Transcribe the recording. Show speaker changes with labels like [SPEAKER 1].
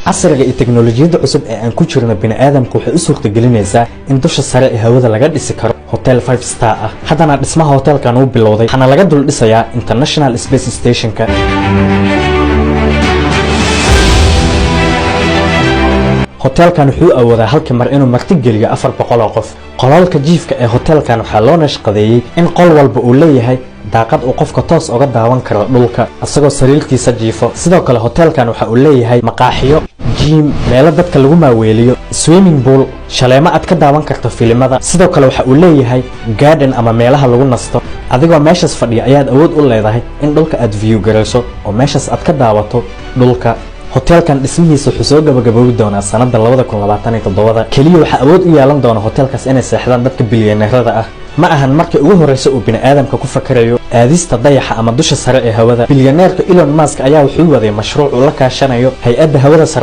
[SPEAKER 1] casriga iyo teknolojiyada cusub ee aan ku jirno bini'aadamku waxay u suurtagelinaysaa in dusha sare ee hawada laga dhisi karo hotel 5 star ah. haddana dhismaha hotelkan uu bilowday waxaana laga dul dhisayaa International Space Station-ka. hotelkan wuxuu awoodaa halkii mar inuu marti geliyo 400 qof. qolalka jiifka ee hotelkan waxaa loo nashqadeeyay in qol walba uu leeyahay daaqad uu qofka toos uga daawan karo dhulka asagoo sariirtiisa jiifo. sidoo kale hotelkan waxa uu leeyahay maqaaxiyo, gym, meelo dadka lagu maaweeliyo, swimming pool, shaleemo aad ka daawan karto filimada. sidoo kale waxa uu leeyahay garden ama meelaha lagu nasto. adigoo meeshaas fadhiya ayaad awood u leedahay in dhulka aad view garayso oo meeshaas aad ka daawato dhulka. hotelkan dhismihiisa wuxuu soo gabagaboobi doonaa sanada 2027. kaliya waxa awood u yeelan doona hotelkaas inay seexdaan dadka bilyaneerada ah. ma ahan markii ugu horeysa uu bini'aadamka ku fakarayo aadista dayaxa ama dusha sare ee hawada. bilyaneerka Elon Musk ayaa wuxuu waday mashruuc uu la kaashanayo hay'adda hawada sare